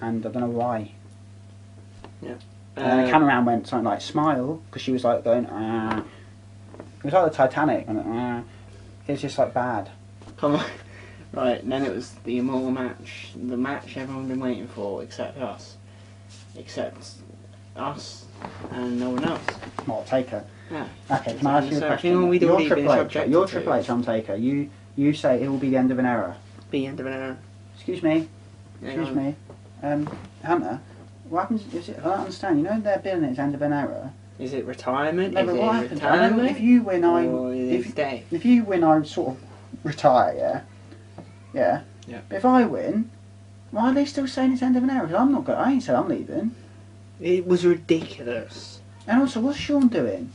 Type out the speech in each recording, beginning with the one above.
and I don't know why. Yeah. And then the cameraman went something like smile because she was like going. It was like the Titanic, and it was just like bad. Come on. Right, and then it was the immortal match, the match everyone's been waiting for, except us and no one else. What, Taker? Yeah. Okay, can I ask you a So I question? think we'd You're already been Triple H. subjected You're to Triple H. I'm Taker. You say it will be the end of an era. Be end of an era. Excuse me. Hang Excuse on. me. Hunter. What happens? Is it? I don't understand. You know they're billing it as end of an era. Is it retirement? No, Is but it what happens? retirement? If you win, or is it stay? if you win, I sort of retire. Yeah. Yeah. But if I win, why are they still saying it's end of an era? 'Cause I'm not going. I ain't said I'm leaving. It was ridiculous. And also, what's Sean doing?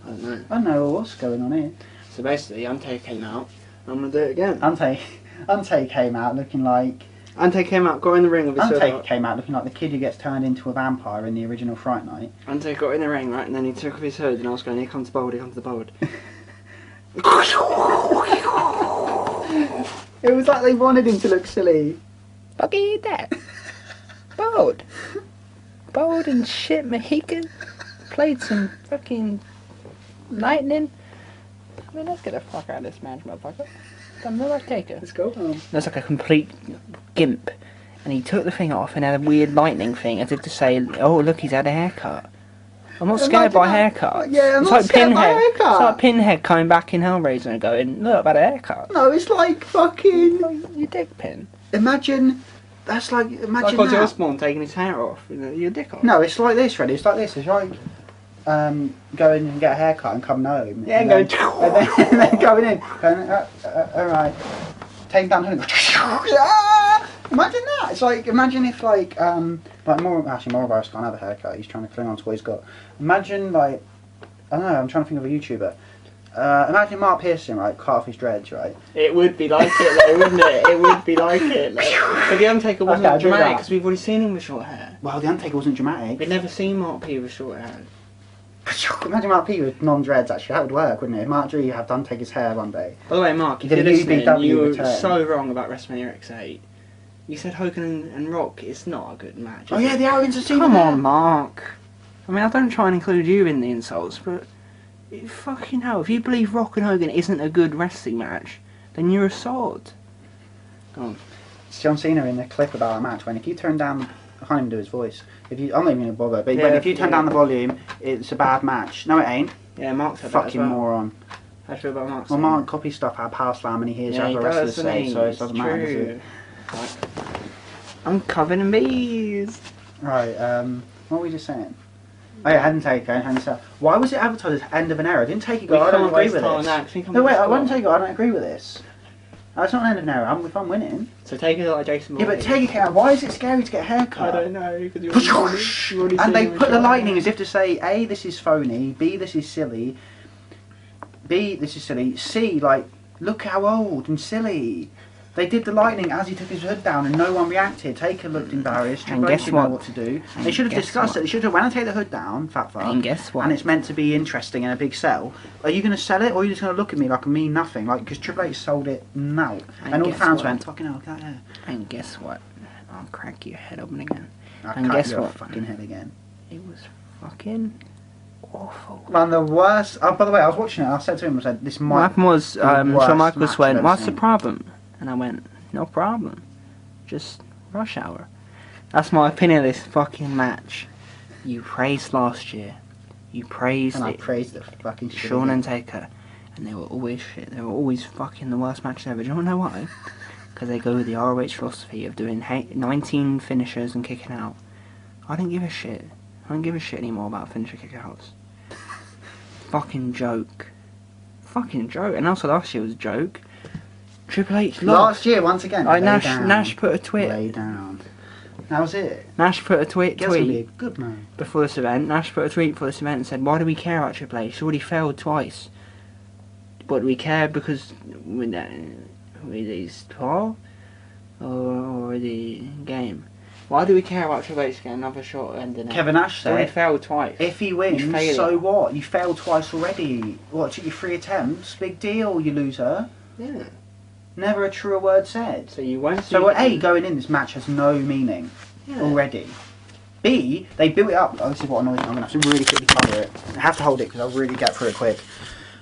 I don't know. I don't know what's going on here. So basically, Undertaker came out. I'm gonna do it again. Undertaker came out looking like. Undertaker came out, got in the ring with his Undertaker came out looking like the kid who gets turned into a vampire in the original Fright Night. Undertaker got in the ring, right, and then he took off his hood, and I was going, here comes the bold, here comes the bold. It was like they wanted him to look silly. Fucking that. Bold. Bold and shit Mohican. Played some fucking lightning. I mean, let's get the fuck out of this match, motherfucker. I'm the Taker. Let's go home. That's like a complete gimp. And he took the thing off and had a weird lightning thing as if to say, oh look, he's had a haircut. I'm not scared by haircuts. Yeah, I'm it's not like scared by Pinhead. haircut. It's like Pinhead coming back in Hellraiser and going, look, I've had a haircut. No, it's like fucking. You dick pin. Imagine. That's like imagine Like Ozzy that. Osbourne taking his hair off, you know, your dick off. No, it's like this, Freddie. It's like this. It's like going and get a haircut and coming home. Yeah, and going. and then going in, going, all right, taking down the hood. Ah! Imagine that. It's like imagine if like Morobar's got another haircut. He's trying to cling on to what he's got. Imagine like I don't know. I'm trying to think of a YouTuber. Imagine Mark Pearson, right, cut off his dreads, right? It would be like it though, wouldn't it? It would be like it. Like. But the Undertaker wasn't Okay, dramatic because we've already seen him with short hair. Well, the Undertaker wasn't dramatic. We'd never seen Mark P with short hair. Imagine Mark P with non-dreads, actually. That would work, wouldn't it? If Mark Drew had Undertaker's hair one day. By the way, Mark, if Did you're a listening, UBW you were return. so wrong about WrestleMania X8. You said Hogan and Rock is not a good match. Oh is yeah, it? the arrogance of Cena. Come on, Mark. I mean, I don't try and include you in the insults, but fucking hell, if you believe Rock and Hogan isn't a good wrestling match, then you're a sod. Go on. It's John Cena in the clip about a match when if you turn down, I can't even do his voice. If you, I'm not even gonna bother. But Yeah, when if you turn yeah. down the volume, it's a bad match. No, it ain't. Yeah, Mark said that as Fucking well. moron. How do you feel about Mark? Well, Mark copies stuff out of Power Slam and he hears yeah, other he wrestlers does, say, doesn't so it he? doesn't It's matter, does true. it? Right. I'm covered in bees. Right. What were we just saying? Oh yeah, Undertaker. Why was it advertised as end of an era? I didn't take it. We I don't can't agree waste with time on this. that, 'cause we can't No wait, waste I won't time. take it. I don't agree with this. That's not an end of an era. If I'm winning. So take it like Jason Yeah, Bourne. but take it out. Why is it scary to get a haircut? I don't know, because you've already seen And they him with put the short lightning hair. as if to say, A, this is phony, B, this is silly, B, this is silly, C, like, look how old and silly. They did the lightning as he took his hood down and no one reacted. Taker looked embarrassed, Triple H guess didn't know what? what to do. And They should have guess discussed what? it. They should have, when I take the hood down, fat fuck, And guess what? and it's meant to be interesting and a big sell, are you going to sell it or are you just going to look at me like I mean nothing? Like, because Triple H sold it now. And all the guess fans what? went, fucking hell, look at that hair. And guess what? I'll crack your head open again. I'll And cut guess your what? fucking head again. It was fucking awful. Man, the worst. Oh, by the way, I was watching it. I said to him, I said, "This What might." happened was, the Shawn worst Michaels match went, I've what's ever the seen." problem? And I went, no problem. Just Rush Hour. That's my opinion of this fucking match. You praised last year. You praised And I it. praised the fucking shit. Shawn again. and Taker. And they were always shit. They were always fucking the worst matches ever. Do you know why? Because they go with the ROH philosophy of doing 19 finishers and kicking out. I don't give a shit. I don't give a shit anymore about finisher kick outs. Fucking joke. Fucking joke. And also last year was a joke. Triple H lost. Last year, once again. Like lay down. Nash put a tweet. Lay down. That was it. Nash put a tweet Guess be a good man. before this event. Nash put a tweet for this event and said, "Why do we care about Triple H? He's already failed twice. But do we care because with his 12 or the game? Why do we care about Triple H getting another shot ending? Kevin Nash He's already said, failed twice. "If he wins, failure. so what? You failed twice already. What? Took you 3 attempts? Big deal, you loser." Yeah. Never a truer word said. So you won't. So A, going in, this match has no meaning already. B, they built it up. Oh, this is what annoys me. I'm gonna have to really quickly cover it. I have to hold it because I'll really get through it quick.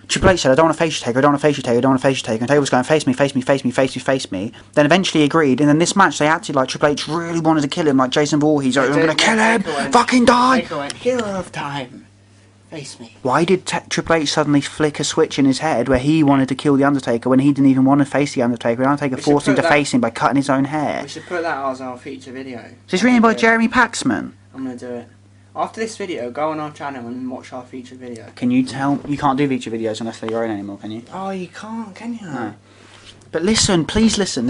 Triple H said, I don't want to face you, Taker, I don't want to face you, Taker, I don't want to face you, Taker. And Taker was going, face me, face me, face me, face me, face me. Then eventually agreed, and then this match they acted like Triple H really wanted to kill him, like Jason Voorhees. I'm going to kill him! Fucking die! Taker went, hero of time. Face me. Why did Triple H suddenly flick a switch in his head where he wanted to kill the Undertaker when he didn't even want to face the Undertaker? The Undertaker forced him to face him by cutting his own hair. We should put that as our feature video. Is this written by Jeremy Paxman? I'm going to do it. After this video, go on our channel and watch our feature video. Can you tell? You can't do feature videos unless they're your own anymore, can you? Oh, you can't, can you? No. But listen, please listen.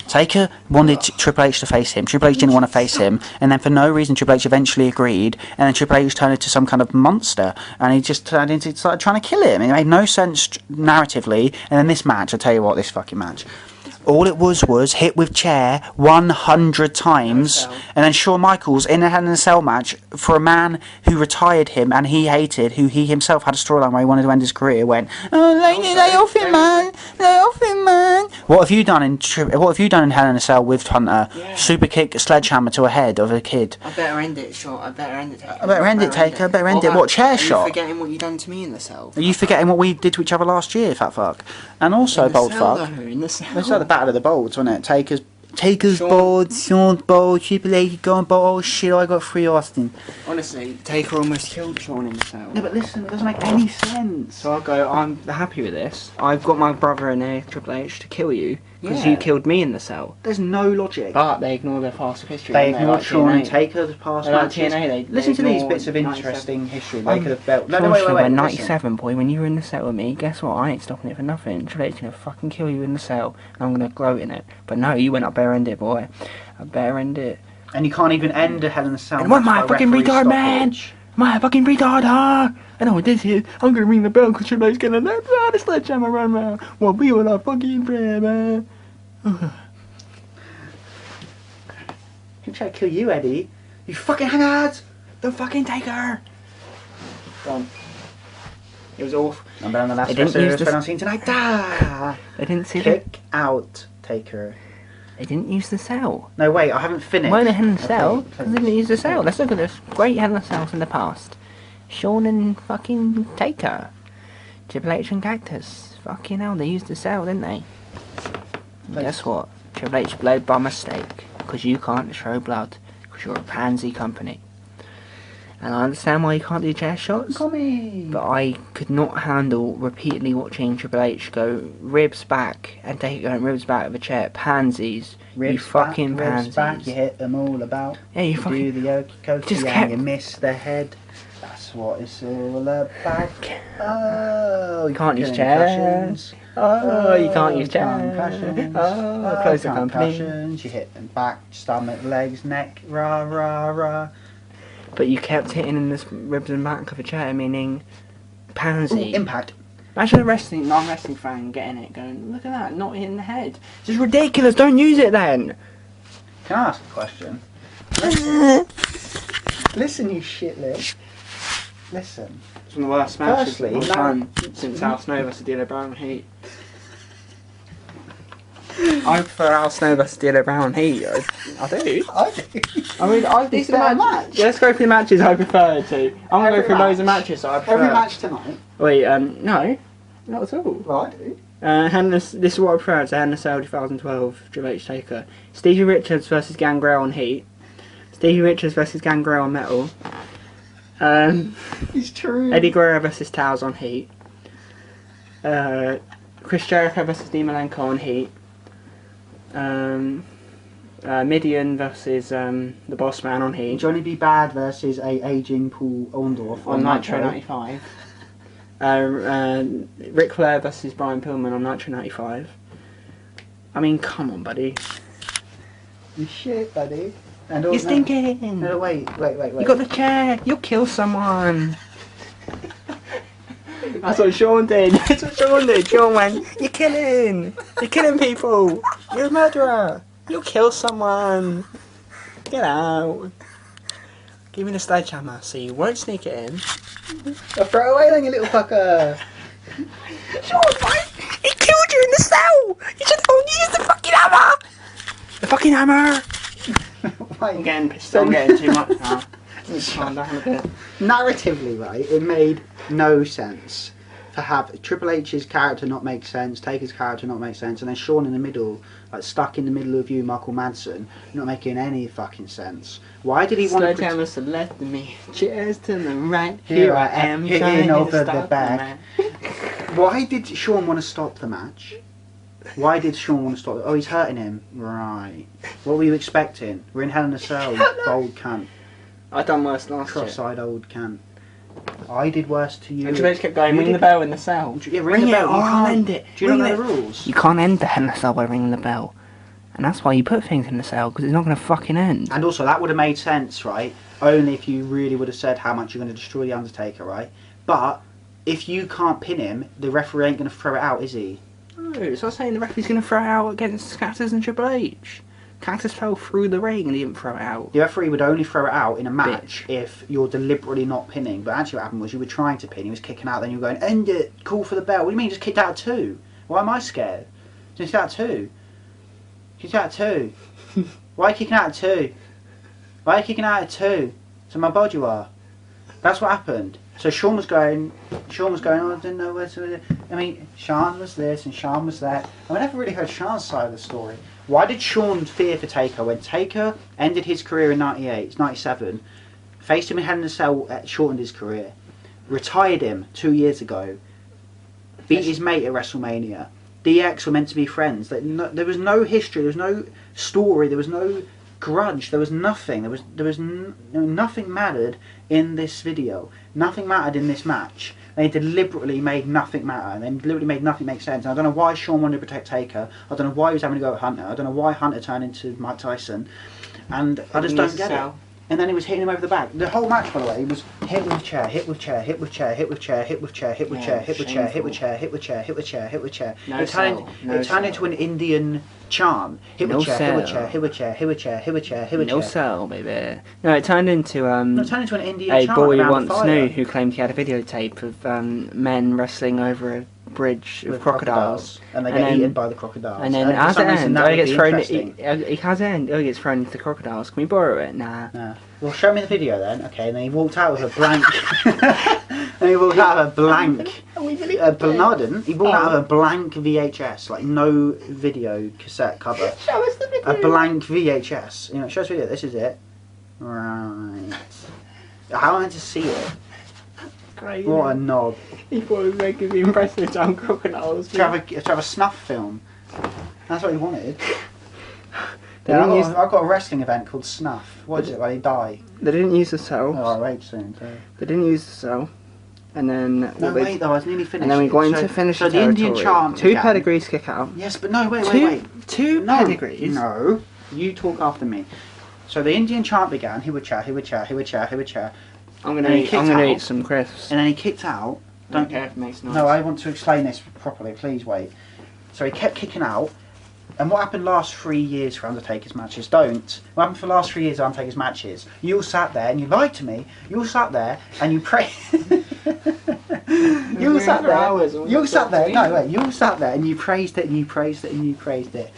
Taker wanted Triple H to face him. Triple H didn't want to face him, and then for no reason Triple H eventually agreed, and then Triple H turned into some kind of monster, and he just started trying to kill him. It made no sense narratively. And then this match, I tell you what, this fucking match. All it was hit with chair 100 times, and then Shawn Michaels in a Hell in a Cell match for a man who retired him and he hated, who he himself had a storyline where he wanted to end his career. Went, oh, lay off him, man, lay off him, man. What have you done in Hell in a Cell with Hunter? Yeah. Super kick, a sledgehammer to a head of a kid. I better end it, Shawn. I better end it, Taker. I better end it, Taker. I better end it. What, chair shot? Are you forgetting what you done to me in the cell? Are you forgetting what we did to each other last year, fat fuck? And also, bold fuck. In the cell. It's like the Battle of the Bolds, wasn't it? Taker's bold, Shawn's bold, Triple H going bold. Oh shit, I got 3 Austin. Honestly, Taker almost killed Shawn in the cell. No, but listen, it doesn't make any sense. So I'll go, I'm happy with this. I've got my brother in there, Triple H, to kill you. Because Yeah. you killed me in the cell. There's no logic. But they ignore their past history. They don't ignored like Shawn and TNA. Taker's past They like matches. TNA, they Listen to these ignore bits of 97. interesting history. They could have built. No, Shawn wait. went Listen. 97, boy, when you were in the cell with me, guess what? I ain't stopping it for nothing. Triple H's gonna fucking kill you in the cell, and I'm gonna gloat in it. But no, you went, I better end it, boy. I better end it. And you can't even end a Hell in a Cell. And what match my by fucking referee retard, man? stoppage. My fucking retard, huh? I know what this is. I'm gonna ring the bell because Triple H's gonna let the sledgehammer run around while we will our fucking prayer, man. He'll try to kill you, Eddie. You fucking hangouts! The fucking Taker! Done. It was awful. I'm on the last They didn't wrestler use who's the- been on scene tonight. Ah! They didn't see the... Kick out, Taker. They didn't use the cell. No, wait, I haven't finished. Why the Hell in a Cell? Okay, Because they didn't use the cell. Let's look at this. Great Hell in a Cells in the past. Shawn and fucking Taker. Triple H and Cactus. Fucking hell, they used the cell, didn't they? And guess what? Triple H bled by mistake. Because you can't show blood. Because you're a pansy company. And I understand why you can't do chair shots. Come But I could not handle repeatedly watching Triple H go ribs back and Taker going ribs back of a chair. Pansies. You fucking pansies. Ribs back, you hit them all about. Yeah, you do fucking... the okey-dokey just and kept- you miss the head. That's what it's all about. Oh, You can't use concussions. chairs. Oh, you can't use chairs. Concussions. Oh, close the company. Concussions. You hit them back, stomach, legs, neck, rah, rah, rah. But you kept hitting in the ribs and back of a chair, meaning Ooh, pansy. impact. Imagine a non-wrestling fan getting it, going, look at that, not hitting the head. This is ridiculous, don't use it then! Can I ask a question? Listen, you shitlip. Listen. It's one of the worst matches Firstly, of all no- time since Al Snow vs. D'Lo Brown Heat. I prefer Al Snow vs. D'Lo Brown Heat. I do. I do. I mean, these are the better matches. match. Yeah, let's go through the matches I prefer to. I'm going to Every go through loads of match. matches that I prefer. Every match tonight. Wait, no. Not at all. Well, I do. This is what I prefer. It's Hell in a Cell 2012, Triple H Taker. Stevie Richards versus Gangrel on Heat. Stevie Richards versus Gangrel on Metal. It's true. Eddie Guerrero versus Towers on Heat. Chris Jericho versus Dean Malenko on Heat. Midian versus the Boss Man on Heat. Johnny B. Bad versus a aging Paul Orndorff On Nitro 95. Ric Flair versus Brian Pillman on Nitro 95. I mean, come on, buddy. You shit, buddy. And You're stinking! No, wait. You got the chair! You'll kill someone! That's what Shawn did! That's what Shawn did! Shawn went, you're killing! You're killing people! You're a murderer! You'll kill someone! Get out! Give me the sledgehammer so you won't sneak it in. Throw it away then, you little fucker. Shawn, he killed told you in the cell! You should have used the fucking hammer! The fucking hammer! I'm getting pissed. I'm getting too much now. Let's calm down a bit. Narratively, right, it made no sense to have Triple H's character not make sense, Taker's character not make sense, and then Shawn in the middle, like stuck in the middle of you, Michael Madsen, not making any fucking sense. Why did he want to... Slow down to the left of me, cheers to the right, Here I am, hitting over the stop back. Why did Shawn want to stop the match? Why did Shawn want to stop it? Oh, he's hurting him. Right. What were you expecting? We're in Hell in a Cell, you old cunt. I done worse last year. Cross-eyed old cunt. I did worse to you. And Triple H kept going, ring the bell in the cell. Yeah, ring the bell. Or I'll end it. Do you know the rules? You can't end the Hell in a Cell by ringing the bell. And that's why you put things in the cell, because it's not going to fucking end. And also, that would have made sense, right? Only if you really would have said how much you're going to destroy the Undertaker, right? But if you can't pin him, the referee ain't going to throw it out, is he? No, so I was saying the referee's going to throw it out against Cactus and Triple H. Cactus fell through the ring and he didn't throw it out. The referee would only throw it out in a match if you're deliberately not pinning. But actually what happened was you were trying to pin, he was kicking out, then you were going, end it, call for the bell. What do you mean, just kicked out of two? Why am I scared? Just out of two. Kicked out of two. Why are you kicking out of two? Why are you kicking out of two? So my bod you are. That's what happened. So Shawn was going, oh, I didn't know where to... I mean, Shawn was this and Shawn was that. I never really heard Shawn's side of the story. Why did Shawn fear for Taker when Taker ended his career in 97, faced him in Hell in a Cell, shortened his career, retired him 2 years ago, beat his mate at WrestleMania. DX were meant to be friends. There was no history, there was no story, there was no grudge, there was nothing. Nothing mattered in this video. Nothing mattered in this match. They deliberately made nothing matter, and they deliberately made nothing make sense. And I don't know why Shawn wanted to protect Taker. I don't know why he was having to go at Hunter. I don't know why Hunter turned into Mike Tyson. And I just don't get it. And then he was hitting him over the back. The whole match, by the way, he was hit with chair, hit with chair, hit with chair, hit with chair, hit with chair, hit with chair, hit with chair, hit with chair, hit with chair, hit with chair, hit with chair. It turned into an Indian chant. Hit with chair, hit with chair, hit with chair, hit with chair, hit with chair, hit with chair. No cell, baby. No, it turned into No, it turned into an Indian a chant. boy once knew who claimed he had a videotape of men wrestling over a bridge with crocodiles, and they get eaten by the crocodiles. And then as it ends, he gets thrown. He has end. He gets thrown into the crocodiles. Can we borrow it? Nah. Well, show me the video then. Okay, and then he walked out with a blank. And he walked out of a blank. No, I didn't. He walked out of a blank VHS, like no video cassette cover. Show us the video. A blank VHS. You know, show us the video. This is it. Right. How am I meant to see it? Crazy. What a knob. He thought it was making the impressive giant crocodiles. To have a snuff film. That's what he wanted. I've got a wrestling event called Snuff. What is it, where they die? They didn't use the cell. Oh, I rage soon. So. They didn't use the cell. And then... No, wait though, I was nearly finished. And then we go into finish so the Indian chant Two pedigrees kick out. Yes, but no, wait. Two pedigrees? No, you talk after me. So the Indian chant began, he would chat, he would chat, he would chat, he would chat. I'm gonna eat some crisps. And then he kicked out. Don't care if it makes noise. No, I want to explain this properly, please wait. So he kept kicking out. And what happened last 3 years for Undertaker's matches? What happened for the last 3 years of Undertaker's matches? You all sat there and you lied to me. You all sat there and you prayed. You all sat there. You all sat there. No, wait. You all sat there and you praised it and you praised it and you praised it.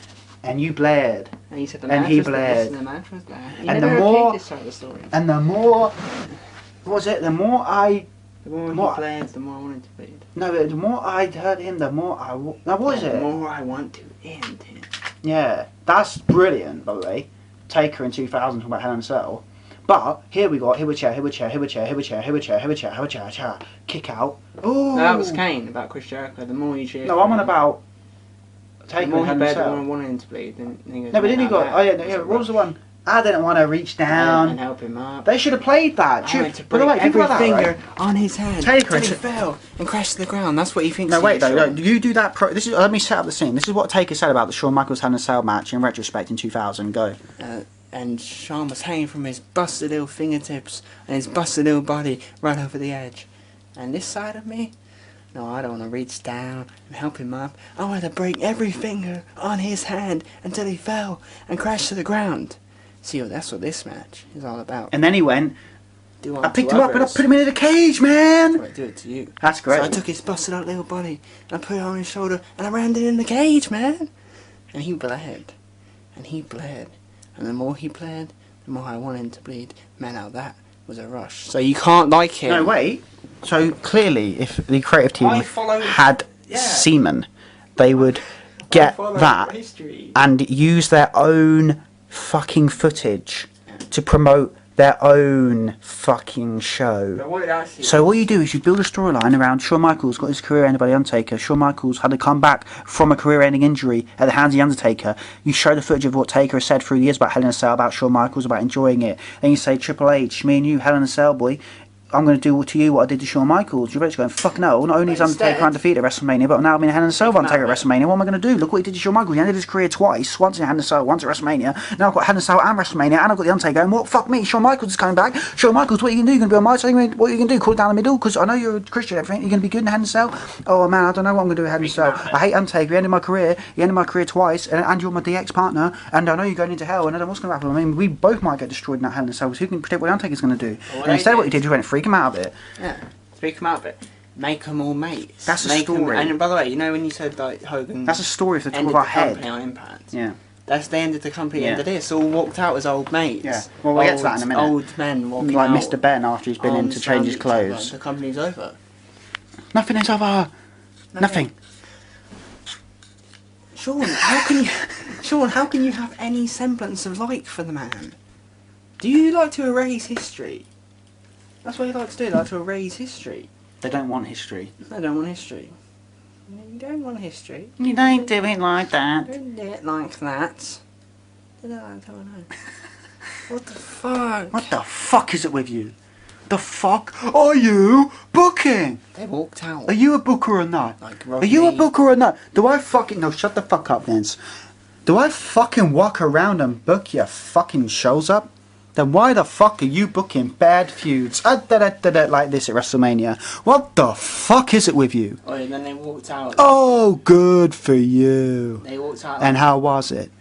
And you blared. And, you said and he blared. The match was there. And the more... What was it? The more he blared, the more I wanted to bleed. No, the more I heard him, the more I... Now, what is it? The more I want to end him. Yeah, that's brilliant, by the way. Taker in 2000 talking about Hell in a Cell. But here we got chair, kick out. Ooh. No, that was Kane about Chris Jericho. The more you cheer. No, I'm on about Taker in Hell in a Cell. The more I wanted him to bleed. Then he goes, no, but then he got. Oh yeah, what was the one? I didn't want to reach down and help him up. They should have played that. I went to break every finger on his hand. Taker until he fell and crashed to the ground. That's what he thinks. No, wait though. You do that. Let me set up the scene. This is what Taker said about the Shawn Michaels Hell in a Cell match in retrospect in 2000. Go. And Shawn was hanging from his busted little fingertips and his busted little body right over the edge. And this side of me, no, I don't want to reach down and help him up. I want to break every finger on his hand until he fell and crashed to the ground. See, that's what this match is all about. And then he went, do I picked him up and I put him into the cage, man. I do it to you. That's great. So I took his busted up little body and I put it on his shoulder and I rammed it in the cage, man. And he bled. And he bled. And the more he bled, the more I wanted him to bleed. Man, now that was a rush. So you can't like him. No, wait. So clearly, if the creative team had semen, they would get that and use their own fucking footage to promote their own fucking show. So what you do is you build a storyline around Shawn Michaels got his career ended by the Undertaker. Shawn Michaels had to come back from a career-ending injury at the hands of the Undertaker. You show the footage of what Taker has said through the years about Hell in a Cell, about Shawn Michaels, about enjoying it. Then you say, Triple H, me and you, Hell in a Cell, boy. I'm going to do to you what I did to Shawn Michaels. You're going, fuck no, not only is Undertaker undefeated at WrestleMania, but now I'm in a Hell in a Cell Undertaker at WrestleMania. What am I going to do? Look what he did to Shawn Michaels. He ended his career twice. Once in Hell in a Cell, once at WrestleMania. Now I've got Hell in a Cell and WrestleMania, and I've got the Undertaker. And what? Fuck me, Shawn Michaels is coming back. Shawn Michaels, what are you going to do? You're going to be on my side? What are you going to do? Call it down the middle? Because I know you're a Christian and everything. You're going to be good in Hell in a Cell? Oh man, I don't know what I'm going to do in Hell in a Cell. I hate Undertaker. He ended my career. He ended my career twice. And you're my DX partner. And I know you're going into hell. And I don't know what's going to happen. I mean, we both might get destroyed in that Hell in a Cell. So who can predict what Undertaker's going to do? And instead, what he did was went freak him out of it. Yeah. Speak them out of it. Make them all mates. That's a Make story. And by the way, you know when you said like Hogan. That's a story of the top ended of our the head. company on Impact. Yeah. That's the end of the company. Yeah. End of this. All walked out as old mates. Yeah. Well, we'll get to that in a minute. Old men walking like out. Mr. Ben after he's been in to change his clothes. The company's over. Nothing is over. Nothing. Sean, how can you have any semblance of like for the man? Do you like to erase history? That's what you like to do. Like to erase history. They don't want history. They don't want history. You don't want history. You don't do it like that. Don't do it like that. I don't know. What the fuck? What the fuck is it with you? The fuck are you booking? They walked out. Are you a booker or not? Like Are you a booker or not? Do I fucking... No, shut the fuck up, Vince. Do I fucking walk around and book your fucking shows up? Then why the fuck are you booking bad feuds like this at WrestleMania? What the fuck is it with you? Oh, and then they walked out. Oh, good for you. They walked out. And how was it?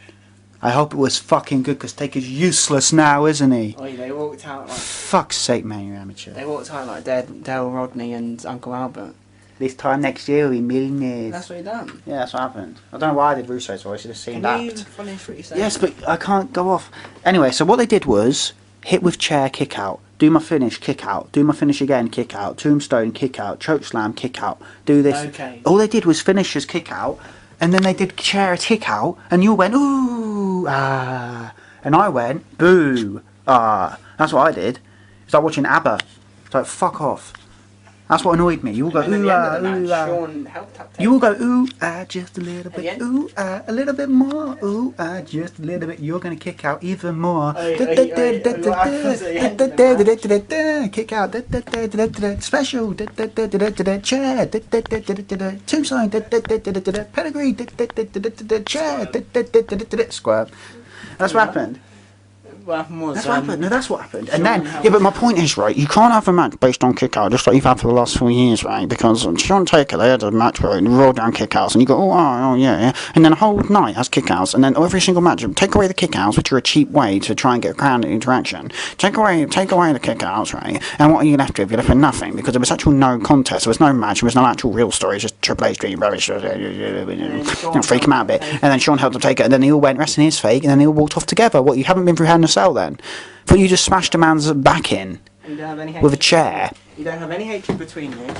I hope it was fucking good, because Taker's useless now, isn't he? Oh, they walked out like... Fuck's sake, man, you're amateur. They walked out like Dale Rodney and Uncle Albert. This time next year we'll be millionaires. That's what he done. Yeah, that's what happened. I don't know why I did Russo's voice, it just seemed Can you apt. finish what you said? Yes, but I can't go off. Anyway, so what they did was hit with chair, kick out. Do my finish, kick out. Do my finish again, kick out. Tombstone, kick out. Choke slam, kick out. Do this. Okay. All they did was finishers, kick out. And then they did chair, kick out. And you went, ooh, ah. And I went, boo, ah. That's what I did. It's like watching ABBA. It's like, fuck off. That's what annoyed me. You all go, ooh, ah, ooh, ah. Sean helped out. You will go, ooh, ah, just a little bit, Again? ooh, ah, a little bit more, ooh, ah, just a little bit. You're going to kick out even more. Kick out, special, chair, tombstone, pedigree, chair, square. That's what happened. What happened was... That's what happened. No, that's what happened. And then, yeah, but my point is, right, you can't have a match based on kick out, just like you've had for the last 4 years, right? Because Shawn Taker, they had a match where it rolled down kick outs, and you go, oh, yeah. And then a whole night has kick outs, and then every single match, take away the kick outs, which are a cheap way to try and get a crowd interaction. Take away the kick outs, right? And what are you left with? You're left with nothing, because there was actual no contest, there was no match, there was no actual real story, it's just Triple H doing rubbish, freak him out a bit. And then Shawn helped him take it, and then they all went, wrestling is fake, and then they all walked off together. What, you haven't been through Hell in a Cell then? But you just smashed a man's back in with a chair. You don't have any hatred between you. Yeah,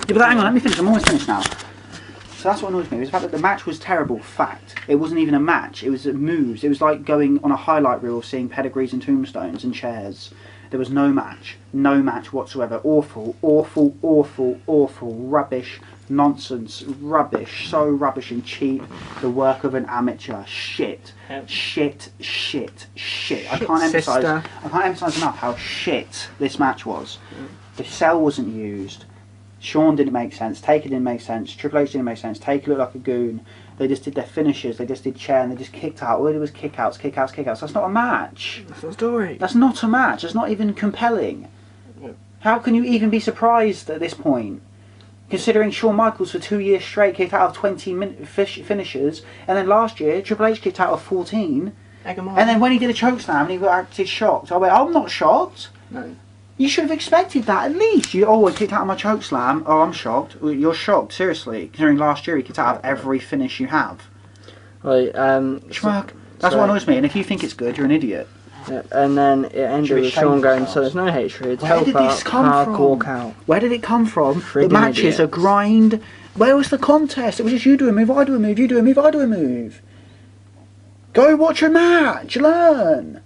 but hang on, let me finish. I'm almost finished now. So that's what annoys me. Was the fact that the match was terrible. Fact. It wasn't even a match. It was moves. It was like going on a highlight reel of seeing pedigrees and tombstones and chairs. There was no match. No match whatsoever. Awful, awful, awful, awful. Rubbish. Nonsense. Rubbish. So rubbish and cheap. The work of an amateur. Shit. Shit. I can't emphasise enough how shit this match was. The cell wasn't used. Shawn didn't make sense. Taker didn't make sense. Triple H didn't make sense. Taker looked like a goon. They just did their finishers. They just did chair and they just kicked out. All they did was kick outs. That's not a match. That's not a story. That's not a match. That's not even compelling. How can you even be surprised at this point? Considering Shawn Michaels for 2 years straight kicked out of 20 finishers, and then last year Triple H kicked out of 14, and then when he did a chokeslam and he acted shocked, I went, I'm not shocked. No. You should have expected that at least. You always kicked out of my choke slam. Oh, I'm shocked. You're shocked, seriously. Considering last year he kicked out of every finish you have. Right, Schmuck. That's what annoys me. And if you think it's good, you're an idiot. Yeah, and then it ended with Sean going, so there's no hatred. Where did this come from? Walk out. Where did it come from? Friggin' The matches are grind. Where was the contest? It was just you do a move, I do a move, you do a move, I do a move. Go watch a match. Learn.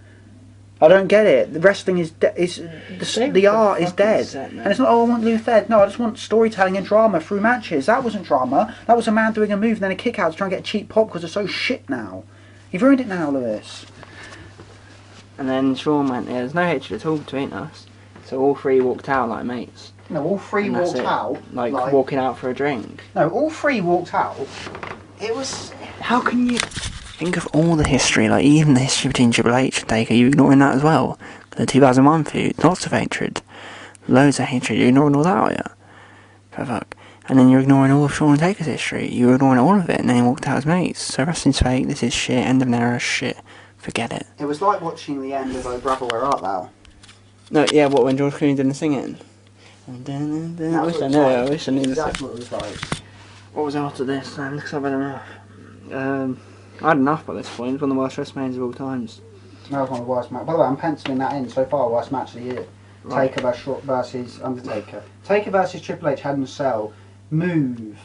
I don't get it. The wrestling is the art is dead, and it's not. Oh, I want Lou Fed. No, I just want storytelling and drama through matches. That wasn't drama. That was a man doing a move and then a kick out to try and get a cheap pop because they're so shit now. You've ruined it now, Lewis. And then Sean went, there's no hatred at all between us. So all three walked out like mates. No, all three walked out like walking out for a drink. No, all three walked out. It was. How can you think of all the history, like even the history between Triple H and Taker? You ignoring that as well? The 2001 feud, lots of hatred, loads of hatred. You're ignoring all that, are you? For fuck. And then you're ignoring all of Sean and Taker's history. You're ignoring all of it, and then he walked out as mates. So wrestling's fake. This is shit. End of an era. Shit. Forget it. It was like watching the end of Oh Brother Where Art Thou. No, yeah. What, when George Clooney did the singing? I wish I knew. I wish I knew the That's what it was like. What was after this? Because I've had enough. I had enough by this point. It's one of the worst WrestleManias of all times. That was one of the worst matches. By the way, I'm penciling that in so far. Worst match of the year. Right. Taker versus Undertaker. Taker versus Triple H. Hell in a Cell. Move.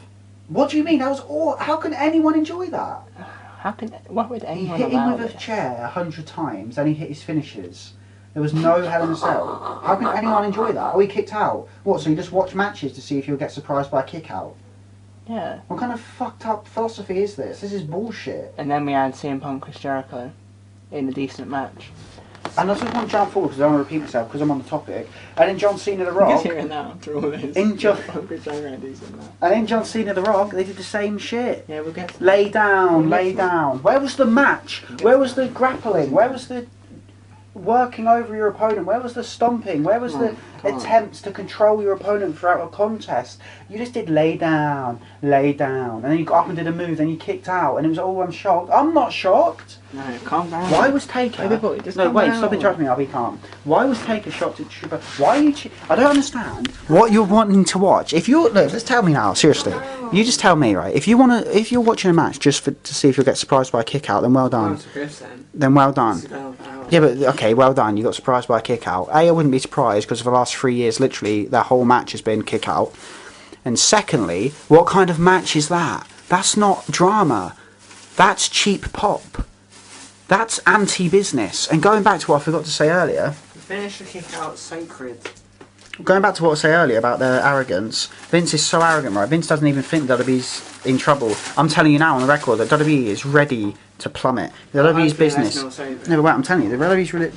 What do you mean? That was all. How can anyone enjoy that? Why would He anyone hit him allow with a it? chair 100 times, and he hit his finishes. There was no Hell in a Cell. How can anyone enjoy that? Oh, he kicked out. What? So you just watch matches to see if you'll get surprised by a kick out? Yeah. What kind of fucked up philosophy is this? This is bullshit. And then we had CM Punk Chris Jericho in a decent match. And I just want to jump forward because I don't want to repeat myself because I'm on the topic. And in John Cena The Rock. He's here now after all this. In John, Chris Jericho in a decent match. and in John Cena The Rock, they did the same shit. Yeah, we'll get to Lay down, lay down. Where was the match? Where was the grappling? Where was the working over your opponent? Where was the stomping? Where was the attempts to control your opponent throughout a contest? You just did lay down, and then you got up and did a move, then you kicked out, and it was all, I'm shocked. I'm not shocked. No, calm down. Why was Taker? Everybody, just No, calm wait, down. stop interrupting me. I'll be calm. Why was Taker shocked at Triple? Why are you? I don't understand what you're wanting to watch. If you're, look, just tell me now, seriously. You just tell me, right? If you're watching a match just to see if you'll get surprised by a kick out, then well done. Then well done. Yeah, but okay, well done. You got surprised by a kick out. A, I wouldn't be surprised because for the last 3 years, literally, their whole match has been kick out. And secondly, what kind of match is that? That's not drama. That's cheap pop. That's anti-business. And going back to what I forgot to say earlier. Finish the kick out sacred. Going back to what I say earlier about their arrogance, Vince is so arrogant, right? Vince doesn't even think WWE's in trouble. I'm telling you now on the record that WWE is ready to plummet. The WWE's business. No, but wait, I'm telling you, the WWE's really,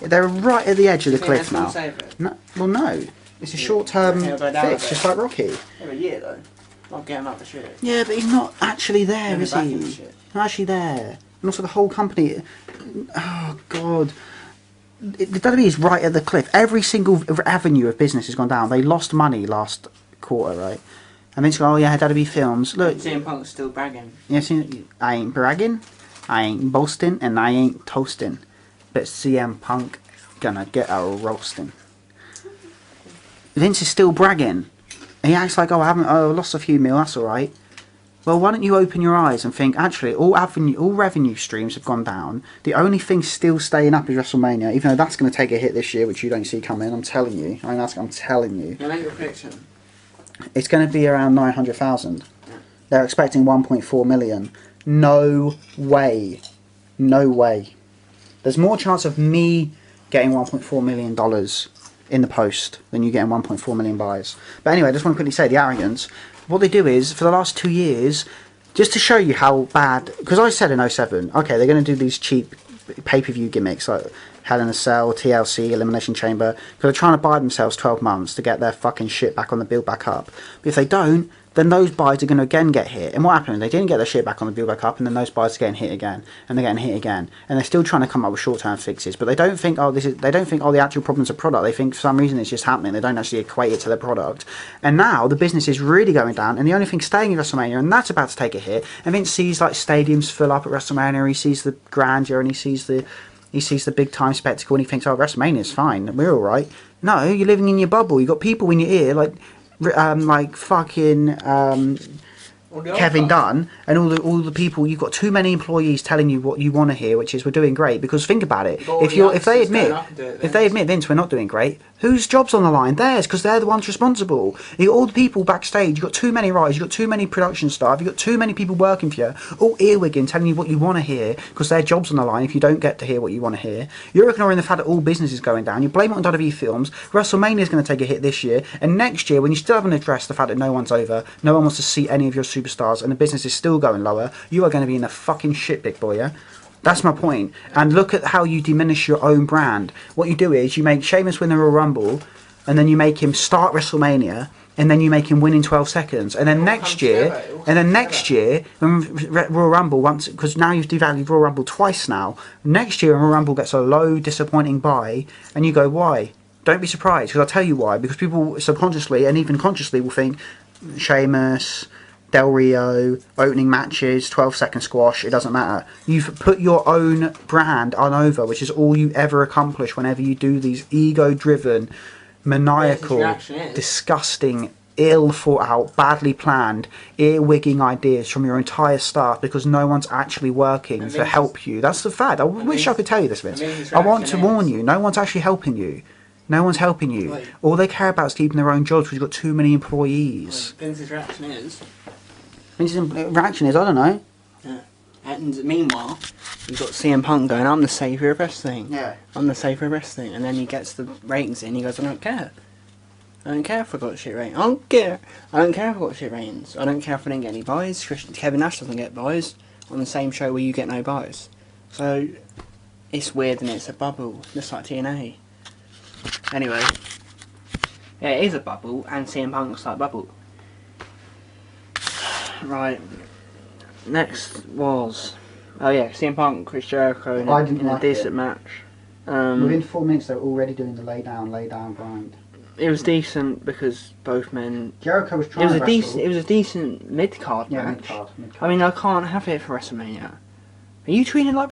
they're right at the edge of the cliff now. No, well, no, it's a short-term fix, just like Rocky. Every year though, not getting up for shit. Yeah, but he's not actually there, is he? Not actually there. And also the whole company. Oh God. The WWE is right at the cliff. Every single avenue of business has gone down. They lost money last quarter, right? And Vince go, oh yeah, WWE Films. Look, CM Punk's still bragging. Yes, I ain't bragging, I ain't boasting, and I ain't toasting. But CM Punk gonna get a roasting. Vince is still bragging. He acts like, oh, I lost a few mil. That's all right. Well, why don't you open your eyes and think, actually, all revenue streams have gone down. The only thing still staying up is WrestleMania, even though that's going to take a hit this year, which you don't see coming. I'm telling you. I'm telling you. Yeah, make your prediction. It's going to be around 900,000. They're expecting 1.4 million. No way. No way. There's more chance of me getting $1.4 million in the post than you getting 1.4 million buys. But anyway, I just want to quickly say the arrogance. What they do is, for the last 2 years, just to show you how bad, because I said in 07, okay, they're going to do these cheap pay-per-view gimmicks like Hell in a Cell, TLC, Elimination Chamber, because they're trying to buy themselves 12 months to get their fucking shit back on the build back up. But if they don't, then those buys are going to again get hit. And what happened? They didn't get their shit back on the build back up, and then those buys are getting hit again, and they're getting hit again, and they're still trying to come up with short-term fixes. But they don't think, the actual problem's a product. They think for some reason it's just happening. They don't actually equate it to their product. And now the business is really going down, and the only thing staying in WrestleMania, and that's about to take a hit. And Vince sees like stadiums fill up at WrestleMania. He sees the grandeur, and he sees the He sees the big time spectacle and he thinks, oh, WrestleMania's fine, we're all right. No, you're living in your bubble. You got people in your ear like fucking Kevin Dunn and all the people. You've got too many employees telling you what you want to hear, which is we're doing great. Because think about it, if they admit Vince, we're not doing great, whose job's on the line? Theirs, because they're the ones responsible. You got all the people backstage. You got too many writers. You got too many production staff. You got too many people working for you, all earwigging, telling you what you want to hear, because their job's on the line. If you don't get to hear what you want to hear, you're ignoring the fact that all business is going down. You blame it on WWE Films. WrestleMania is going to take a hit this year, and next year, when you still haven't addressed the fact that no one's over, no one wants to see any of your superstars, and the business is still going lower, you are going to be in a fucking shit, big boy. Yeah. That's my point. And look at how you diminish your own brand. What you do is you make Sheamus win the Royal Rumble, and then you make him start WrestleMania, and then you make him win in 12 seconds. And then next year, when Royal Rumble, once, because now you've devalued Royal Rumble twice now, next year Royal Rumble gets a low, disappointing buy, and you go, why? Don't be surprised, because I'll tell you why. Because people subconsciously and even consciously will think, Sheamus, Del Rio, opening matches, 12-second squash, it doesn't matter. You've put your own brand on over, which is all you ever accomplish whenever you do these ego-driven, maniacal, disgusting, ill-thought-out, badly planned, ear-wigging ideas from your entire staff, because no one's actually working to help you. That's the fact. I wish I could tell you this, Vince. I want to warn you, no one's actually helping you. No one's helping you. All they care about is keeping their own jobs because you've got too many employees. Vince's reaction is... I don't know. Yeah. And meanwhile, you've got CM Punk going, I'm the saviour of wrestling. Yeah. I'm the saviour of wrestling. And then he gets the ratings in, he goes, I don't care. I don't care if I got shit ratings. I don't care. I don't care if I got shit ratings. I don't care if I didn't get any buys. Kevin Nash doesn't get buys on the same show where you get no buys. So, it's weird and it's a bubble, just like TNA. Anyway. Yeah, it is a bubble, and CM Punk's like bubble. Right. Next was... Oh yeah, CM Punk, Chris Jericho in a decent match. Within 4 minutes they were already doing the lay down grind. It was decent because both men... Jericho was trying to wrestle. It was a decent mid-card match. Mid-card. I mean, I can't have it for WrestleMania. Are you treating it like